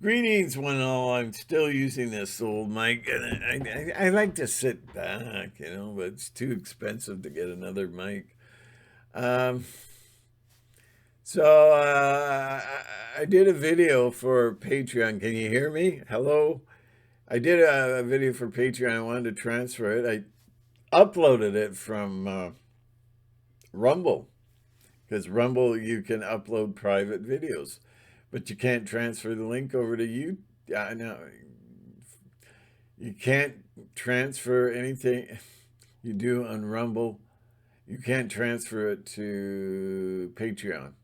Greetings, one and all. I'm still using this old mic, and I like to sit back, but it's too expensive to get another mic. Um, so I did a video for Patreon. Can you hear me? Hello? I did a video for Patreon. I wanted to transfer it. I uploaded it from Rumble, because Rumble you can upload private videos, but you can't transfer the link over to you. No, you can't transfer anything you do on Rumble. You can't transfer it to Patreon.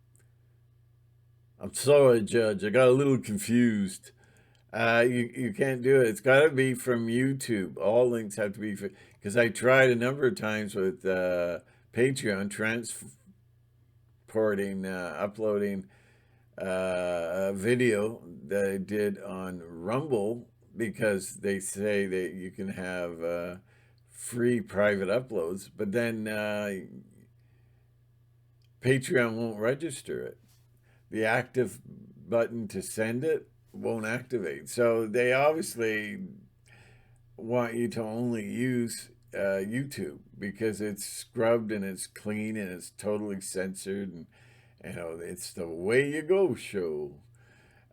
I'm sorry, Judge. I got a little confused. You can't do it. It's got to be from YouTube. All links have to be because I tried a number of times with Patreon transporting, uploading a video that I did on Rumble because they say that you can have free private uploads, but then Patreon won't register it. The active button to send it won't activate. So they obviously want you to only use YouTube because it's scrubbed and it's clean and it's totally censored, and it's the way you go show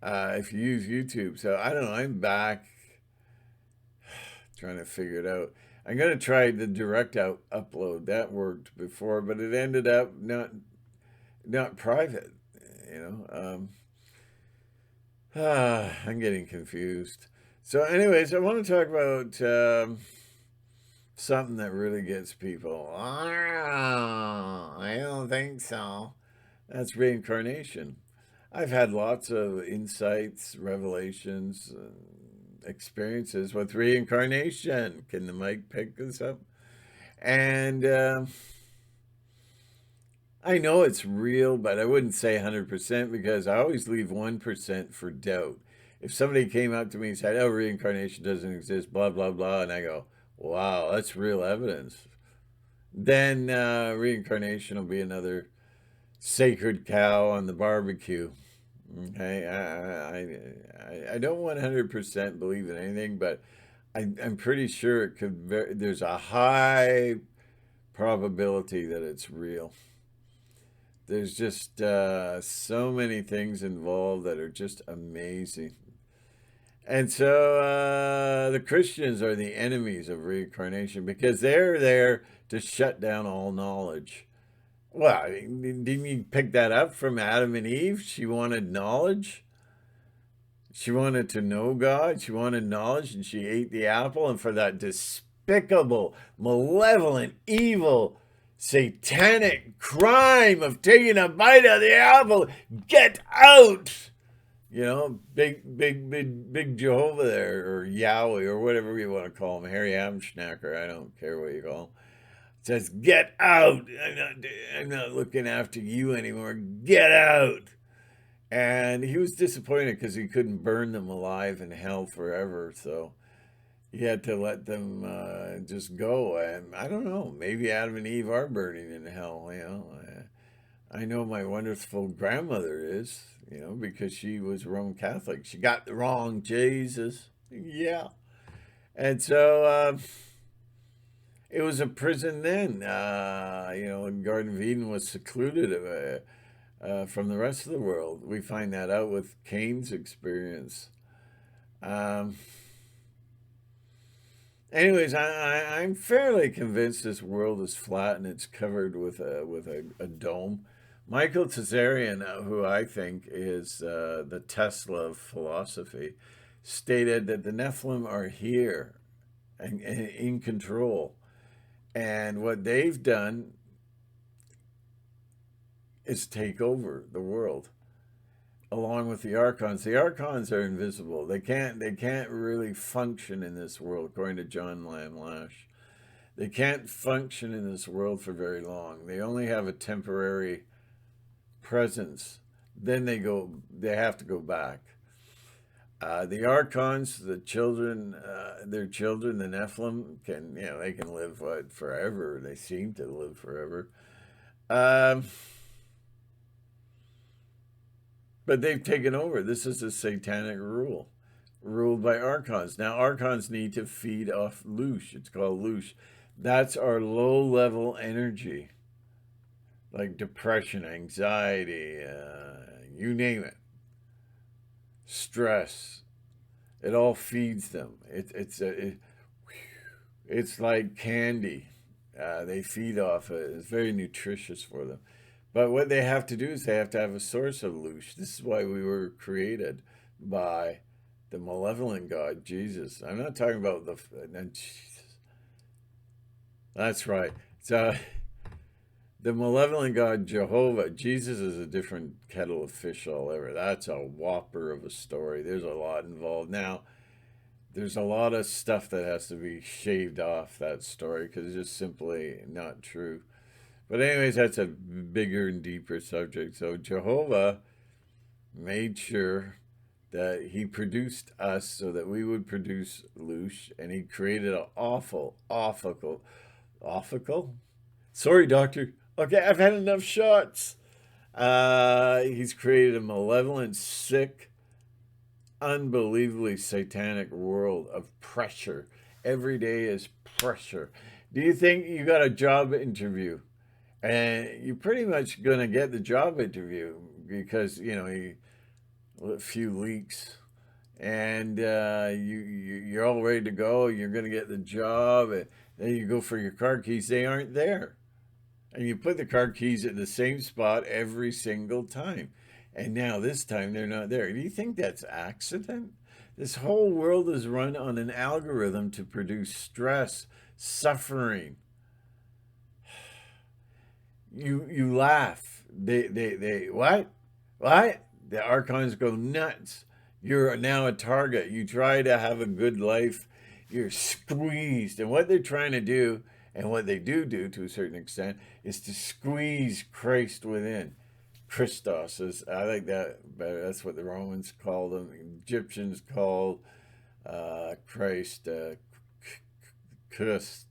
if you use YouTube. So I don't know. I'm back trying to figure it out. I'm gonna try the direct out upload. That worked before, but it ended up not private. You I'm getting confused. So, anyways, I want to talk about something that really gets people. I don't think so. That's reincarnation. I've had lots of insights, revelations, experiences with reincarnation. Can the mic pick this up? And I know it's real, but I wouldn't say 100% because I always leave 1% for doubt. If somebody came up to me and said, "Oh, reincarnation doesn't exist," blah, blah, blah, and I go, "Wow, that's real evidence," then reincarnation will be another sacred cow on the barbecue. Okay, I don't 100% believe in anything, but I'm pretty sure it could. There's a high probability that it's real. There's just so many things involved that are just amazing. And so the Christians are the enemies of reincarnation because they're there to shut down all knowledge. Well, I mean, didn't you pick that up from Adam and Eve? She wanted knowledge. She wanted to know God. She wanted knowledge, and she ate the apple. And for that despicable, malevolent, evil, satanic crime of taking a bite of the apple, get out! Big Jehovah there, or Yahweh, or whatever you want to call him, Harry Amschnacker. I don't care what you call him. Says, "Get out! I'm not looking after you anymore. Get out!" And he was disappointed because he couldn't burn them alive in hell forever. So he had to let them just go. And I don't know. Maybe Adam and Eve are burning in hell. I know my wonderful grandmother is. Because she was Roman Catholic. She got the wrong Jesus. Yeah. And so it was a prison then. And Garden of Eden was secluded from the rest of the world. We find that out with Cain's experience. Um, anyways, I'm fairly convinced this world is flat and it's covered with a dome. Michael Tazarian, who I think is the Tesla of philosophy, stated that the Nephilim are here and in control. And what they've done is take over the world along with the Archons. The Archons are invisible. They can't really function in this world, according to John Lamb Lash. They can't function in this world for very long. They only have a temporary presence. Then they have to go back. The Archons, their children, the Nephilim, they can live forever. They seem to live forever. Um, But they've taken over. This is a satanic rule, ruled by Archons. Now, Archons need to feed off loosh. It's called loosh. That's our low-level energy, like depression, anxiety, you name it, stress. It all feeds them. It's like candy. They feed off it. It's very nutritious for them. But what they have to do is they have to have a source of loosh. This is why we were created by the malevolent God, Jesus. I'm not talking about Jesus. That's right. So the malevolent God, Jehovah. Jesus is a different kettle of fish altogether. That's a whopper of a story. There's a lot involved. Now, there's a lot of stuff that has to be shaved off that story because it's just simply not true. But anyways, that's a bigger and deeper subject. So Jehovah made sure that he produced us so that we would produce loosh, and he created an awful? Sorry, doctor. Okay, I've had enough shots. He's created a malevolent, sick, unbelievably satanic world of pressure. Every day is pressure. Do you think you got a job interview and you're pretty much going to get the job interview because, a few leaks and you're all ready to go, you're going to get the job, and then you go for your car keys, they aren't there. And you put the car keys at the same spot every single time. And now this time they're not there. Do you think that's accident? This whole world is run on an algorithm to produce stress, suffering. You laugh. They what? What? The Archons go nuts. You're now a target. You try to have a good life. You're squeezed. And what they're trying to do, and what they do to a certain extent, is to squeeze Christ within. Christos is, I like that better. That's what the Romans called him. Egyptians called Christ Christ, Krst.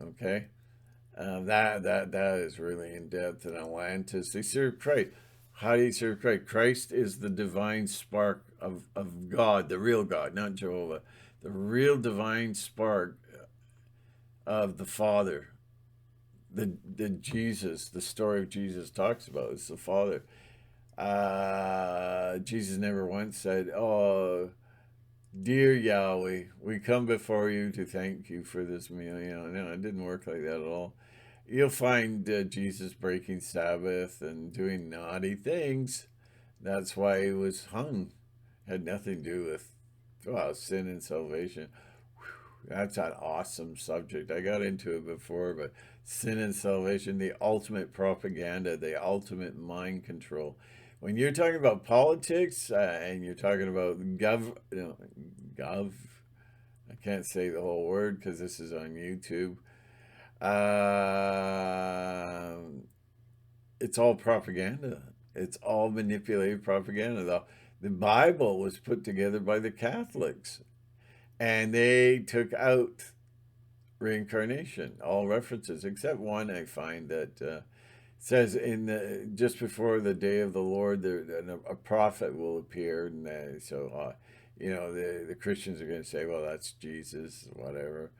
Okay, that is really in depth. In Atlantis, they serve Christ. How do you serve Christ? Christ is the divine spark of God, the real God, not Jehovah. The real divine spark of the Father. The Jesus, the story of Jesus talks about is the Father. Jesus never once said, "Oh, dear Yahweh, we come before you to thank you for this meal." No, it didn't work like that at all. You'll find Jesus breaking Sabbath and doing naughty things. That's why he was hung. Had nothing to do with sin and salvation. That's an awesome subject. I got into it before, but sin and salvation, the ultimate propaganda, the ultimate mind control. When you're talking about politics and you're talking about gov, I can't say the whole word because this is on YouTube. It's all propaganda. It's all manipulated propaganda. The Bible was put together by the Catholics, and they took out reincarnation, all references, except one I find that says just before the day of the Lord, a prophet will appear, and the Christians are going to say, well, that's Jesus, whatever.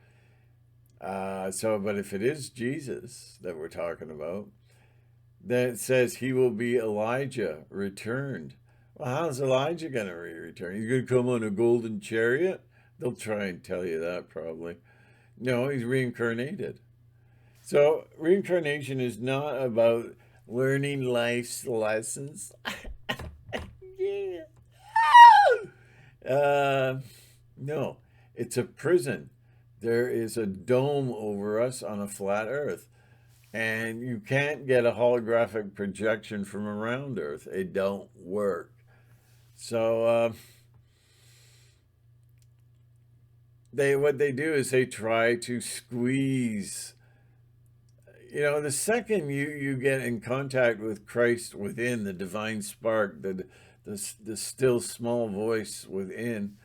But if it is Jesus that we're talking about, then it says he will be Elijah returned. Well, how's Elijah going to return? He's going to come on a golden chariot? They'll try and tell you that probably. No, he's reincarnated. So reincarnation is not about learning life's lessons. Yeah. No, it's a prison. There is a dome over us on a flat earth. And you can't get a holographic projection from around Earth. It don't work. So what they do is they try to squeeze. The second you get in contact with Christ within, the divine spark, the still small voice within,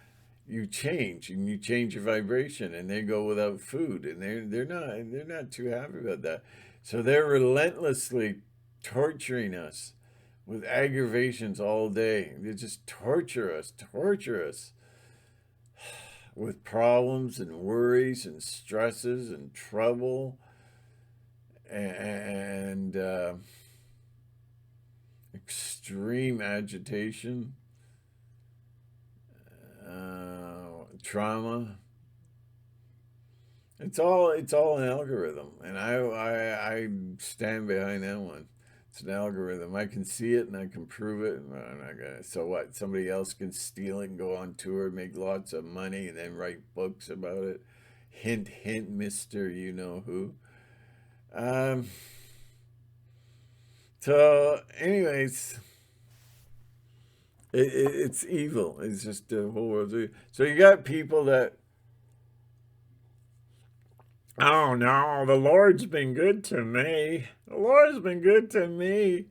you change, and you change your vibration, and they go without food, and they're not too happy about that. So they're relentlessly torturing us with aggravations all day. They just torture us with problems and worries and stresses and trouble and extreme agitation, trauma. It's all an algorithm, and I stand behind that one. It's an algorithm. I can see it and I can prove it. And I'm not gonna. So what? Somebody else can steal it and go on tour, make lots of money, and then write books about it. Hint, hint, Mister. You know who. Um. So, anyways, it's evil. It's just the whole world's evil. So you got people that, oh no, the Lord's been good to me. The Lord's been good to me.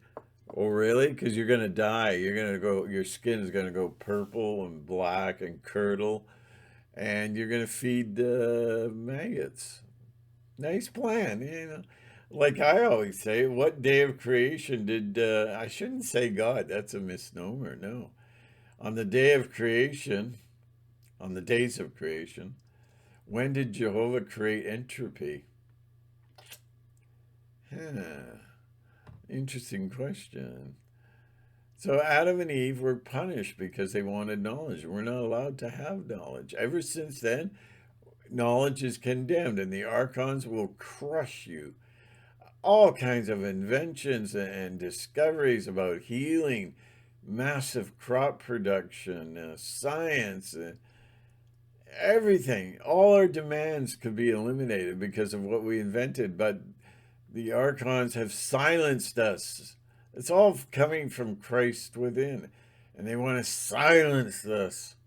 Oh, really? Because you're going to die. You're going to go, your skin is going to go purple and black and curdle, and you're going to feed maggots. Nice plan, you know. Like I always say, what day of creation did, I shouldn't say God, that's a misnomer, no. On the day of creation, on the days of creation, when did Jehovah create entropy? Huh. Interesting question. So Adam and Eve were punished because they wanted knowledge. We're not allowed to have knowledge. Ever since then, knowledge is condemned, and the Archons will crush you. All kinds of inventions and discoveries about healing, massive crop production, science, everything. All our demands could be eliminated because of what we invented, but the Archons have silenced us. It's all coming from Christ within, and they want to silence us.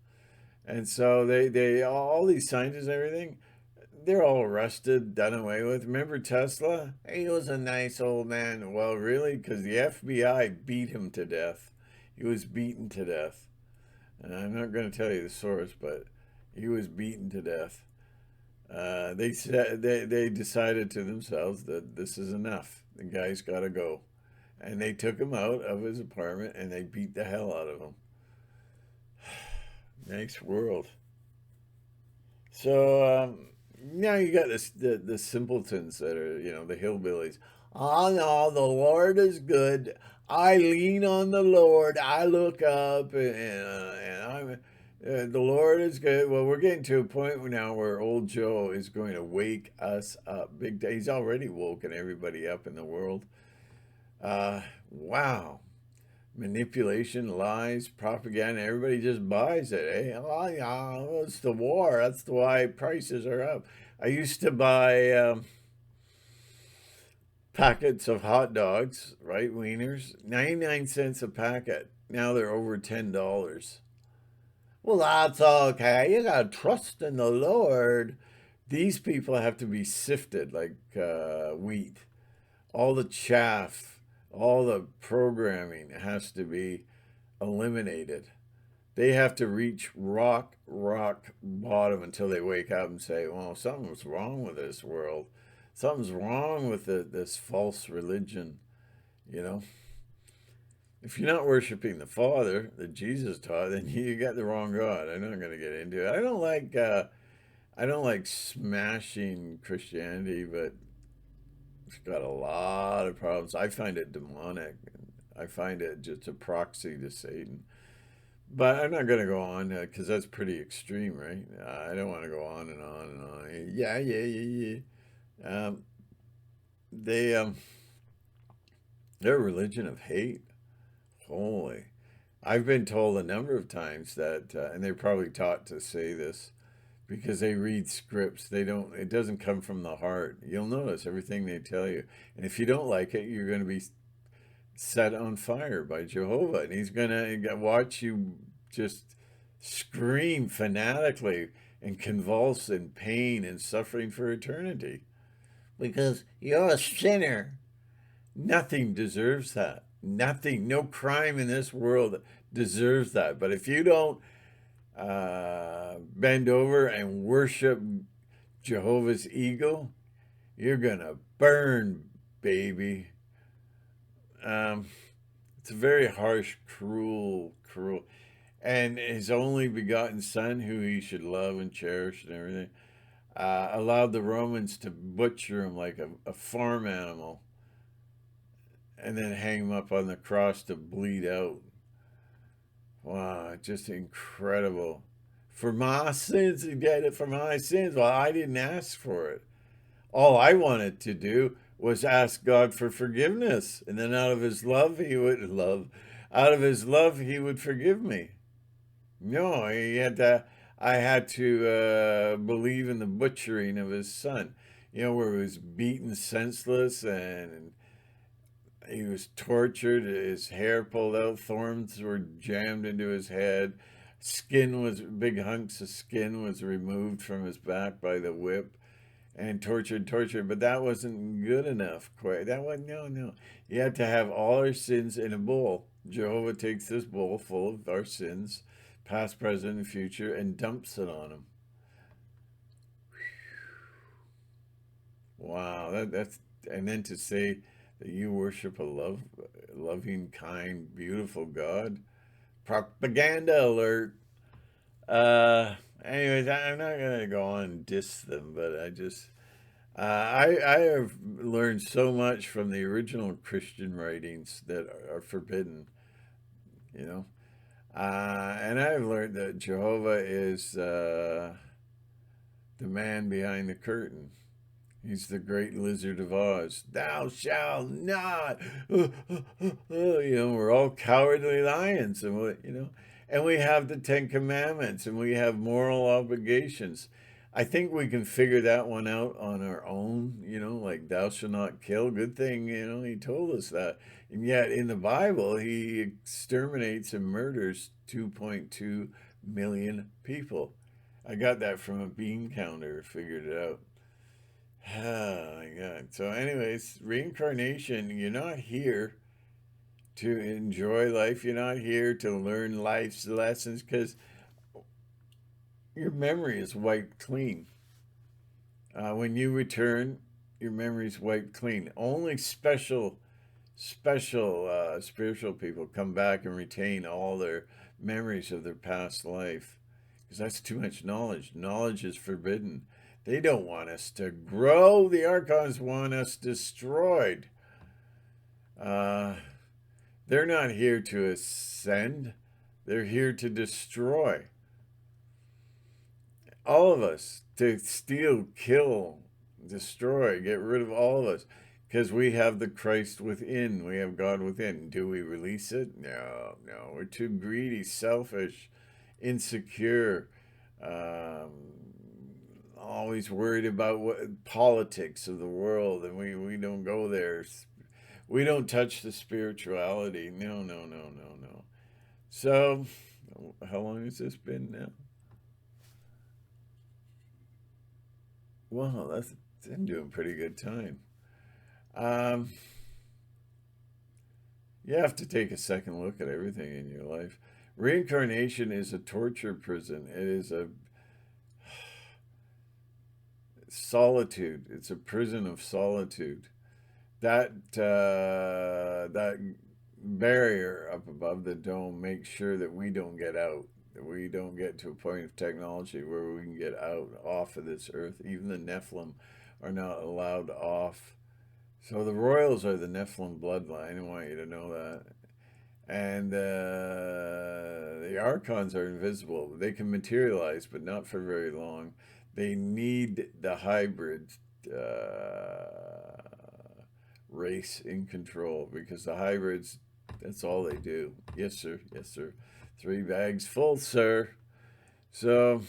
And so they all these scientists and everything, they're all arrested, done away with. Remember Tesla? He was a nice old man. Well, really? Because the FBI beat him to death. He was beaten to death. And I'm not going to tell you the source, but he was beaten to death. They said they decided to themselves that this is enough. The guy's got to go, and they took him out of his apartment and they beat the hell out of him. Nice world. So now you got the simpletons that are, the hillbillies. Oh no, the Lord is good. I lean on the Lord. I look up, and I'm. The Lord is good. Well, we're getting to a point now where old Joe is going to wake us up big day. He's already woken everybody up in the world. Wow. Manipulation, lies, propaganda, everybody just buys it. Eh? Oh, yeah, well, it's the war. That's why prices are up. I used to buy packets of hot dogs, right, wieners, 99 cents a packet. Now they're over $10. Well, that's okay. You got to trust in the Lord. These people have to be sifted like wheat. All the chaff, all the programming has to be eliminated. They have to reach rock bottom until they wake up and say, well, something's wrong with this world. Something's wrong with this false religion, you know. If you're not worshiping the Father that Jesus taught, then you got the wrong God. I'm not going to get into it. I don't like smashing Christianity, but it's got a lot of problems. I find it demonic. I find it just a proxy to Satan. But I'm not going to go on because that's pretty extreme, right? I don't want to go on and on and on. Yeah. They they're a religion of hate. Holy. I've been told a number of times that, and they're probably taught to say this because they read scripts. It doesn't come from the heart. You'll notice everything they tell you. And if you don't like it, you're going to be set on fire by Jehovah. And he's going to watch you just scream fanatically and convulse in pain and suffering for eternity because you're a sinner. Nothing deserves that. Nothing, no crime in this world deserves that. But if you don't bend over and worship Jehovah's ego, you're going to burn baby. Um, it's a very harsh, cruel. And his only begotten son, who he should love and cherish and everything, allowed the Romans to butcher him like a farm animal and then hang him up on the cross to bleed out. Wow, just incredible. For my sins, he did it for my sins. Well, I didn't ask for it. All I wanted to do was ask God for forgiveness. And then out of his love, out of his love, he would forgive me. No, I had to believe in the butchering of his son. Where he was beaten senseless and he was tortured, his hair pulled out, thorns were jammed into his head, big hunks of skin was removed from his back by the whip, and tortured. But that wasn't good enough. Quite. That wasn't, no. You had to have all our sins in a bowl. Jehovah takes this bowl full of our sins, past, present, and future, and dumps it on him. Wow, and then to say that you worship a loving, kind, beautiful God. Propaganda alert. Anyways, I'm not gonna go on and diss them, but I have learned so much from the original Christian writings that are forbidden, you know. And I've learned that Jehovah is the man behind the curtain. He's the great Lizard of Oz. Thou shalt not. We're all cowardly lions, and we have the Ten Commandments, and we have moral obligations. I think we can figure that one out on our own, like thou shalt not kill. Good thing, he told us that. And yet in the Bible, he exterminates and murders 2.2 million people. I got that from a bean counter, figured it out. Oh my God. So, anyways, reincarnation, you're not here to enjoy life. You're not here to learn life's lessons because your memory is wiped clean. When you return, your memory is wiped clean. Only special spiritual people come back and retain all their memories of their past life because that's too much knowledge. Knowledge is forbidden. They don't want us to grow. The Archons want us destroyed. They're not here to ascend. They're here to destroy. All of us. To steal, kill, destroy, get rid of all of us. Because we have the Christ within. We have God within. Do we release it? No. We're too greedy, selfish, insecure. Always worried about politics of the world, and we don't go there. We don't touch the spirituality. No. So, how long has this been now? Well, I'm doing pretty good time. Um, you have to take a second look at everything in your life. Reincarnation is a torture prison. It is a solitude. It's a prison of solitude. That barrier up above the dome makes sure that we don't get out. That we don't get to a point of technology where we can get out off of this earth. Even the Nephilim are not allowed off. So the royals are the Nephilim bloodline. I want you to know that. And the Archons are invisible. They can materialize, but not for very long. They need the hybrid race in control because the hybrids, that's all they do. Yes, sir. 3 bags full, sir. So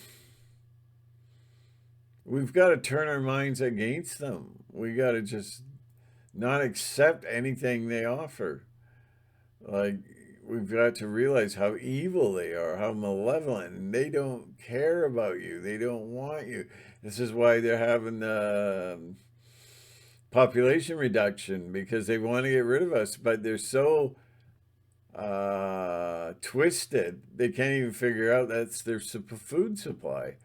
we've got to turn our minds against them. We got to just not accept anything they offer. Like, we've got to realize how evil they are, how malevolent, and they don't care about you. They don't want you. This is why they're having population reduction, because they want to get rid of us, but they're so twisted, they can't even figure out that's their food supply.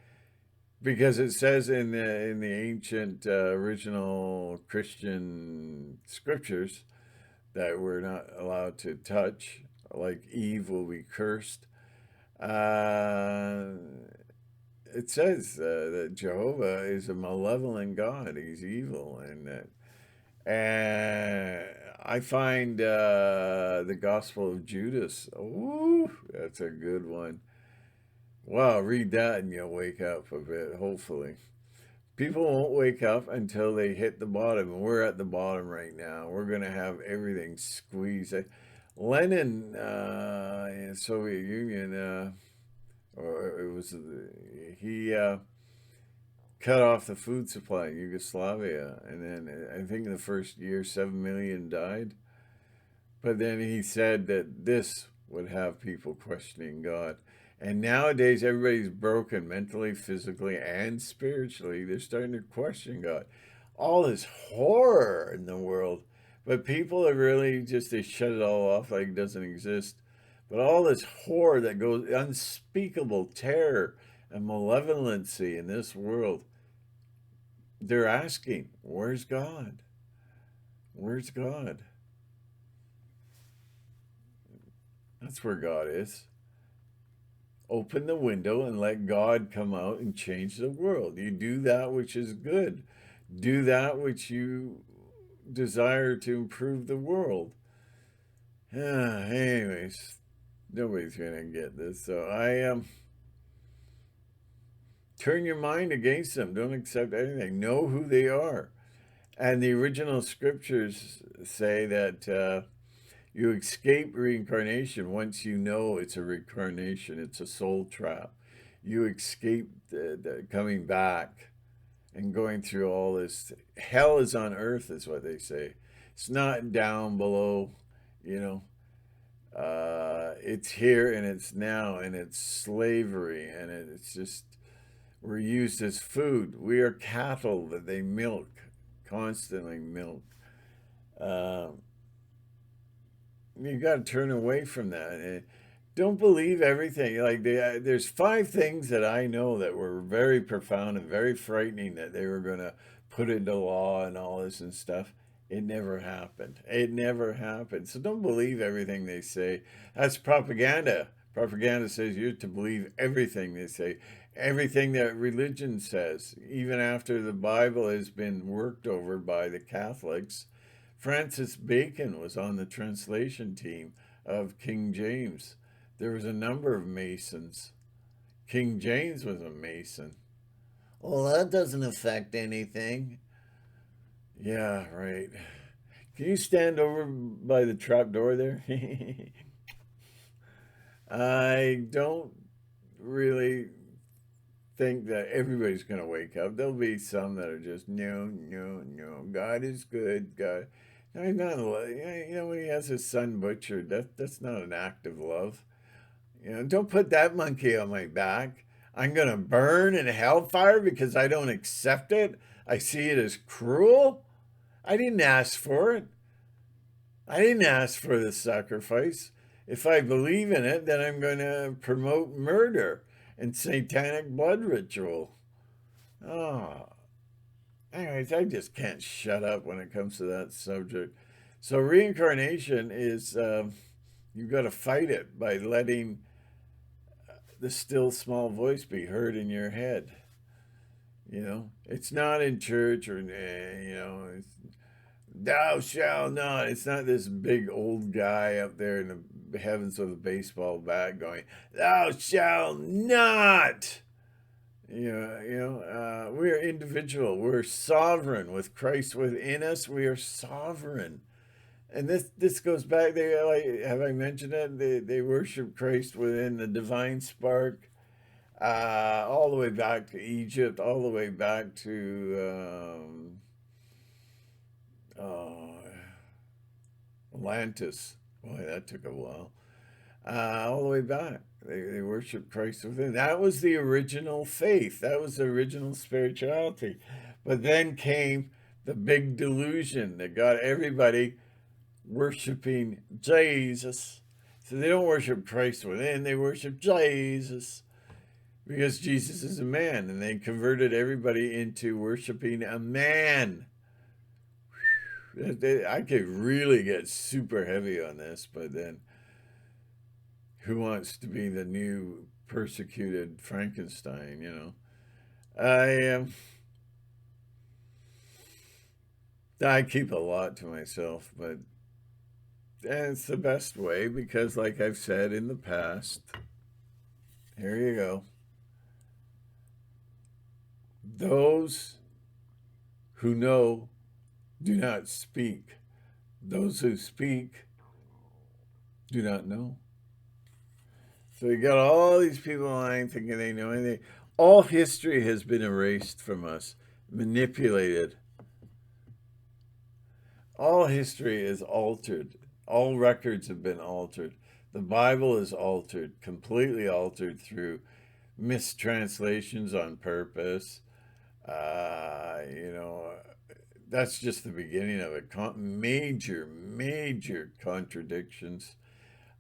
because it says in the ancient original Christian scriptures that we're not allowed to touch, like Eve will be cursed. Uh, it says that Jehovah is a malevolent God. He's evil, and I find the Gospel of Judas. Ooh, that's a good one. Wow, read that and you'll wake up a bit, hopefully. People won't wake up until they hit the bottom, and we're at the bottom right now. We're going to have everything squeezed. Lenin in the Soviet Union, or it was, he cut off the food supply in Yugoslavia, and then I think in the first year, 7 million died. But then he said that this would have people questioning God. And nowadays, everybody's broken mentally, physically, and spiritually. They're starting to question God. All this horror in the world. But people are really just, they shut it all off like it doesn't exist. But all this horror that goes, unspeakable terror and malevolency in this world, they're asking, where's God? Where's God? That's where God is. Open the window and let God come out and change the world. You do that which is good. Do that which you desire to improve the world. Anyways, nobody's going to get this. So turn your mind against them. Don't accept anything. Know who they are. And the original scriptures say that you escape reincarnation once you know it's a reincarnation. It's a soul trap. You escape the coming back and going through all this. Hell is on earth, is what they say. It's not down below, you know. It's here and it's now, and it's slavery, and it's just, we're used as food. We are cattle that they milk, constantly milk. You got to turn away from that. Don't believe everything. Like there's 5 things that I know that were very profound and very frightening that they were going to put into law and all this and stuff. It never happened. It never happened. So don't believe everything they say. That's propaganda. Propaganda says you're to believe everything they say, everything that religion says, even after the Bible has been worked over by the Catholics. Francis Bacon was on the translation team of King James. There was a number of Masons. King James was a Mason. Well, that doesn't affect anything. Yeah, right. Can you stand over by the trap door there? I don't really think that everybody's going to wake up. There'll be some that are just, no, no, no. God is good. God. No, he's not. You know, when he has his son butchered, that's not an act of love. You know, don't put that monkey on my back. I'm going to burn in hellfire because I don't accept it. I see it as cruel. I didn't ask for it. I didn't ask for the sacrifice. If I believe in it, then I'm going to promote murder and satanic blood ritual. Oh, anyways, I just can't shut up when it comes to that subject. So reincarnation is, you've got to fight it by letting the still small voice be heard in your head. You know, it's not in church or, you know, it's, thou shalt not. It's not this big old guy up there in the heavens with a baseball bat going, thou shalt not. We're individual. We're sovereign. With Christ within us, we are sovereign. And this goes back. Have I mentioned it? They worship Christ within the divine spark, all the way back to Egypt, all the way back to Atlantis. Boy, that took a while. All the way back. They worship Christ within. That was the original faith. That was the original spirituality. But then came the big delusion that got everybody worshiping Jesus. So they don't worship Christ within, they worship Jesus. because Jesus is a man, and they converted everybody into worshiping a man. I could really get super heavy on this, but then who wants to be the new persecuted Frankenstein, you know? I keep a lot to myself, but it's the best way because, like I've said in the past, here you go. Those who know do not speak. Those who speak do not know. So you got all these people lying, thinking they know anything. All history has been erased from us, manipulated. All history is altered. All records have been altered. The Bible is altered, completely altered through mistranslations on purpose. You know, that's just the beginning of it. Major contradictions.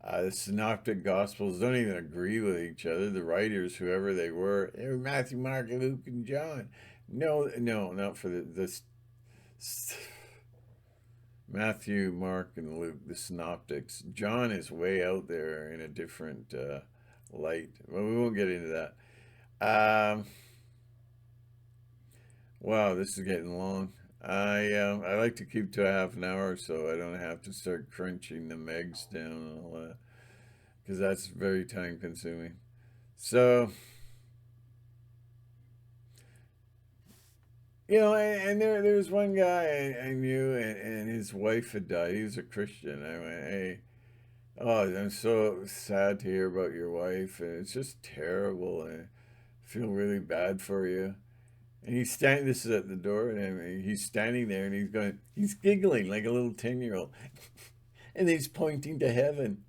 The synoptic gospels don't even agree with each other. The writers, whoever they were Matthew, Mark, Luke, and John. No, not for this. Matthew, Mark, and Luke, the synoptics. John is way out there in a different light. Well, we won't get into that. Wow, this is getting long. I like to keep to a half an hour so I don't have to start crunching the megs down and all that because that's very time consuming. So, you know, and there's one guy I knew, and his wife had died. He was a Christian. I went, hey, oh, I'm so sad to hear about your wife, and it's just terrible, and I feel really bad for you. And he's standing. This is at the door, and he's standing there, and he's giggling like a little 10-year-old, and he's pointing to heaven.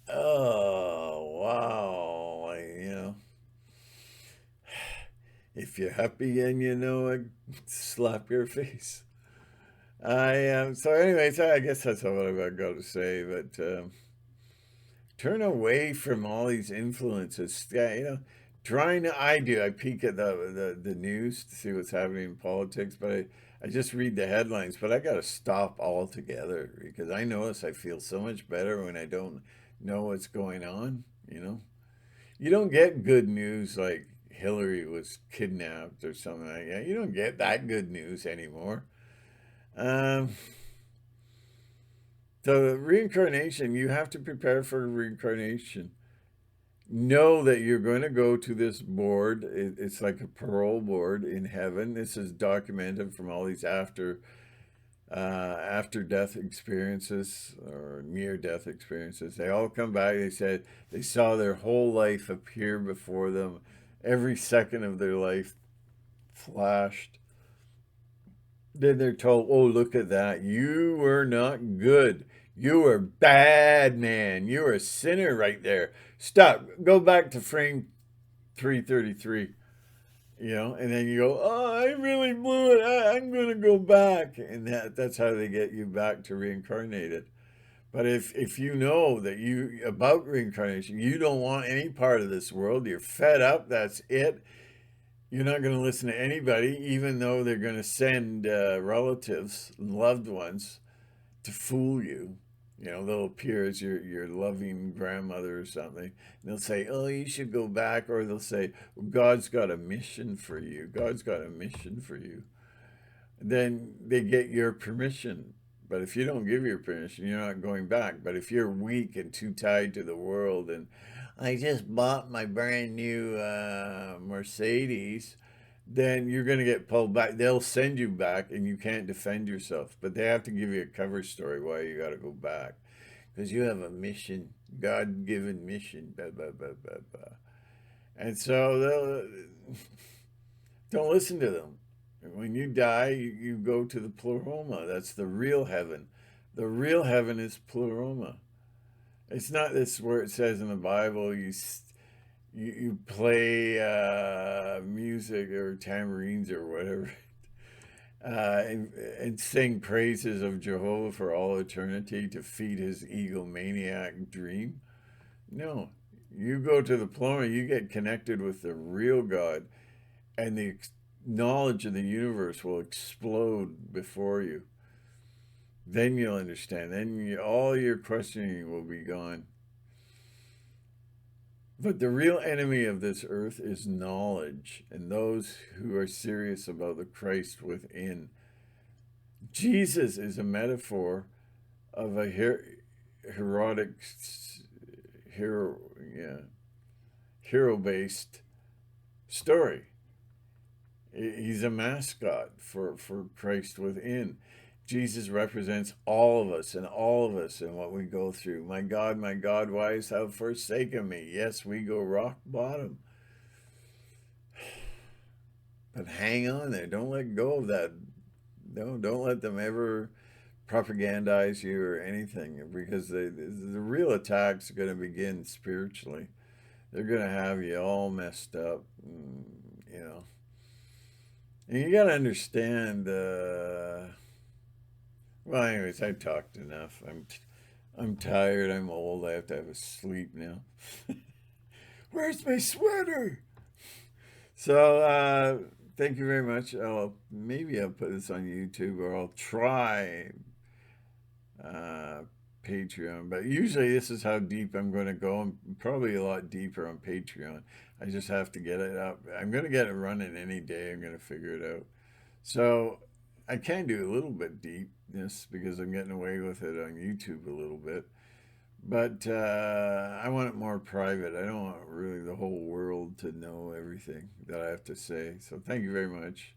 Oh wow! You know, if you're happy and you know it, slap your face. So anyways, I guess that's all I've got to say. But turn away from all these influences. Yeah, you know, I peek at the news to see what's happening in politics, but I just read the headlines. But I got to stop altogether because I notice I feel so much better when I don't know what's going on. You know, you don't get good news like Hillary was kidnapped or something like that. You don't get that good news anymore. Um, so reincarnation, you have to prepare for reincarnation. Know that you're going to go to this board. It's like a parole board in heaven. This is documented from all these after death experiences or near death experiences. They all come back. They said they saw their whole life appear before them. Every second of their life flashed. Then they're told, oh, look at that. You were not good. You were bad, man. You were a sinner right there. Stop. Go back to frame 333. You know, and then you go, oh, I really blew it. I'm going to go back. And that's how they get you back to reincarnated. But if you know that you about reincarnation, you don't want any part of this world, you're fed up, that's it. You're not going to listen to anybody, even though they're going to send relatives and loved ones to fool you. You know, they'll appear as your loving grandmother or something. And they'll say, oh, you should go back. Or they'll say, well, God's got a mission for you. God's got a mission for you. Then they get your permission. But if you don't give your permission, you're not going back. But if you're weak and too tied to the world and I just bought my brand new Mercedes, then you're going to get pulled back. They'll send you back and you can't defend yourself. But they have to give you a cover story why you got to go back. Because you have a mission, God-given mission, blah, blah, blah, blah, blah. And so don't listen to them. When you die, you go to the pleroma. That's the real heaven. The real heaven is pleroma. It's not this where it says in the Bible you play music or tambourines or whatever and sing praises of Jehovah for all eternity to feed his egomaniac dream. No, You go to the plumber, you get connected with the real God, and the knowledge of the universe will explode before you. Then you'll understand. Then all your questioning will be gone. But the real enemy of this earth is knowledge, and those who are serious about the Christ within. Jesus is a metaphor of a heroic, hero, yeah, hero-based story. He's a mascot for Christ within. Jesus represents all of us and what we go through. My God, why hast thou forsaken me? Yes, we go rock bottom. But hang on there. Don't let go of that. No, don't let them ever propagandize you or anything, because the real attacks are going to begin spiritually. They're going to have you all messed up, you know. And you got to understand. Well, anyways, I talked enough. I'm tired. I'm old. I have to have a sleep now. Where's my sweater? So, thank you very much. Maybe I'll put this on YouTube, or I'll try Patreon. But usually this is how deep I'm going to go. I'm probably a lot deeper on Patreon. I just have to get it up. I'm going to get it running any day. I'm going to figure it out. So I can do a little bit deepness because I'm getting away with it on YouTube a little bit. But I want it more private. I don't want really the whole world to know everything that I have to say. So thank you very much.